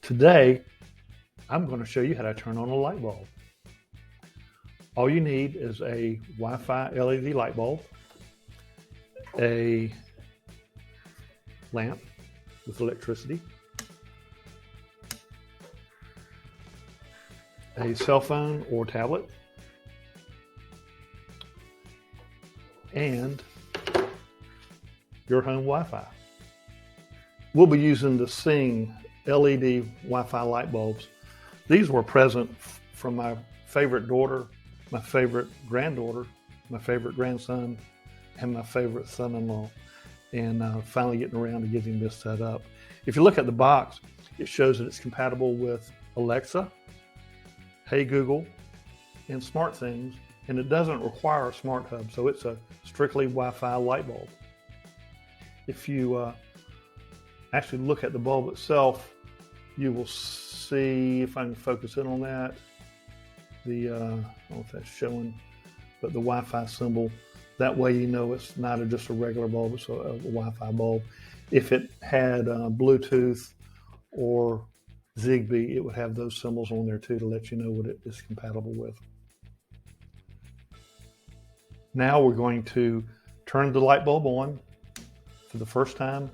Today, I'm going to show you how to turn on a light bulb. All you need is a Wi-Fi LED light bulb, a lamp with electricity, a cell phone or tablet, and your home Wi-Fi. We'll be using the Sing LED Wi-Fi light bulbs. These were a present from my favorite daughter, my favorite granddaughter, my favorite grandson, and my favorite son-in-law, and finally getting around to getting this set up. If you look at the box, it shows that it's compatible with Alexa, Hey Google, and SmartThings, and it doesn't require a smart hub, so it's a strictly Wi-Fi light bulb. If you actually look at the bulb itself, you will see, if I can focus in on that, the, I don't know if that's showing, but the Wi-Fi symbol. That way you know it's not just a regular bulb, it's a Wi-Fi bulb. If it had Bluetooth or Zigbee, it would have those symbols on there too to let you know what it is compatible with. Now we're going to turn the light bulb on for the first time.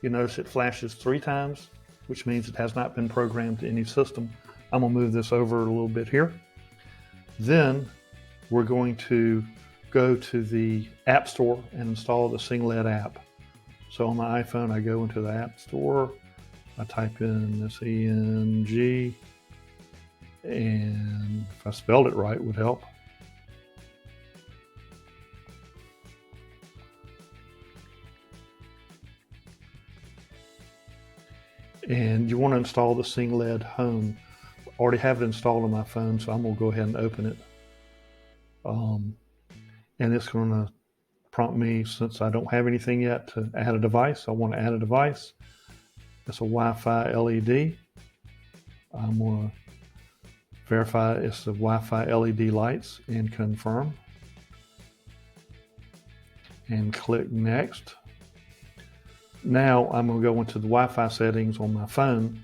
You notice it flashes 3 times, which means it has not been programmed to any system. I'm going to move this over a little bit here. Then we're going to go to the App Store and install the sengled app. So on my iPhone, I go into the App Store, I type in this ENG, and if I spelled it right, it would help. And you want to install the sengled home. I already have it installed on my phone, so I'm going to go ahead and open it. And it's going to prompt me, since I don't have anything yet, to add a device. I want to add a device. It's a Wi-Fi LED. I'm going to verify it's the Wi-Fi LED lights and confirm. And click next. Now I'm going to go into the Wi-Fi settings on my phone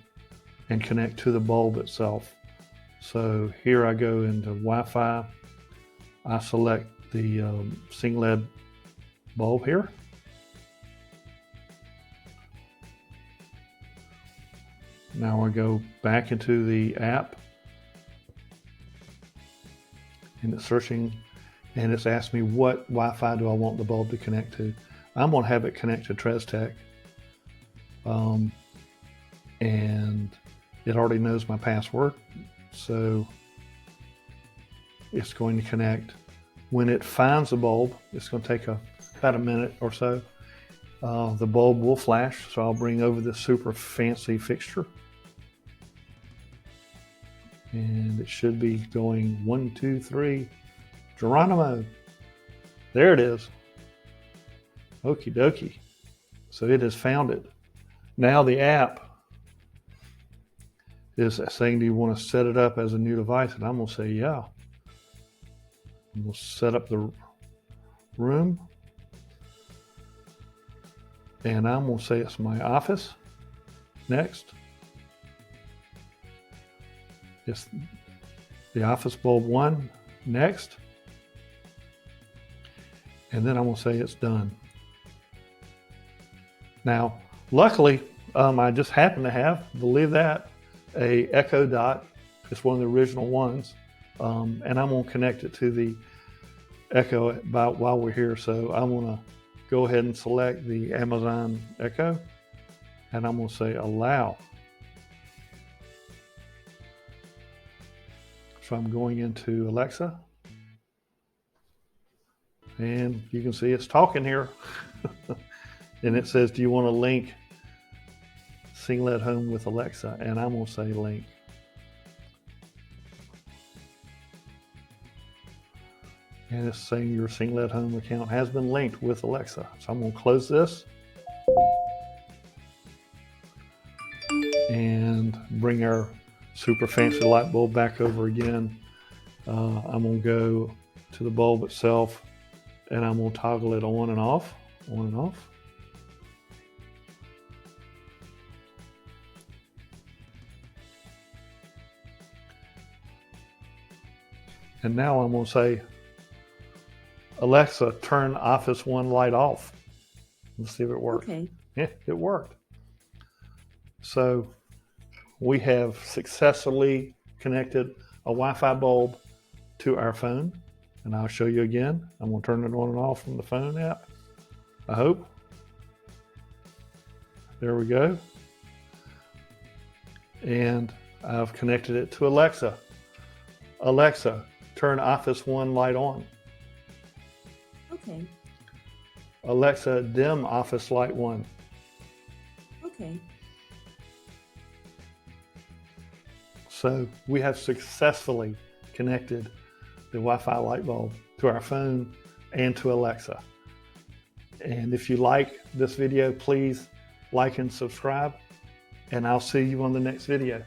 and connect to the bulb itself. So here I go into Wi-Fi. I select the sengled bulb here. Now I go back into the app and it's searching and it's asked me what Wi-Fi do I want the bulb to connect to. I'm going to have it connect to TresTech. And it already knows my password, so it's going to connect. When it finds the bulb, it's going to take about a minute or so. The bulb will flash, so I'll bring over this super fancy fixture. And it should be going 1, 2, 3, Geronimo. There it is. Okie dokie. So it has found it. Now the app is saying, do you want to set it up as a new device? And I'm going to say, yeah. And we'll set up the room. And I'm going to say it's my office. Next. It's the office bulb 1. Next. And then I'm going to say it's done. Now, luckily, I just happen to have, believe that, a Echo Dot. It's one of the original ones. And I'm going to connect it to the Echo while we're here. So I'm going to go ahead and select the Amazon Echo. And I'm going to say allow. So I'm going into Alexa. And you can see it's talking here. And it says, do you want to link sengled home with Alexa? And I'm going to say link. And it's saying your sengled home account has been linked with Alexa. So I'm going to close this. And bring our super fancy light bulb back over again. I'm going to go to the bulb itself and I'm going to toggle it on and off, on and off. And now I'm going to say, Alexa, turn Office 1 light off. Let's see if it works. Okay. Yeah, it worked. So we have successfully connected a Wi-Fi bulb to our phone. And I'll show you again. I'm going to turn it on and off from the phone app, I hope. There we go. And I've connected it to Alexa. Alexa, turn Office 1 light on. Okay. Alexa, dim Office light 1. Okay. So we have successfully connected the Wi-Fi light bulb to our phone and to Alexa. And if you like this video, please like and subscribe, and I'll see you on the next video.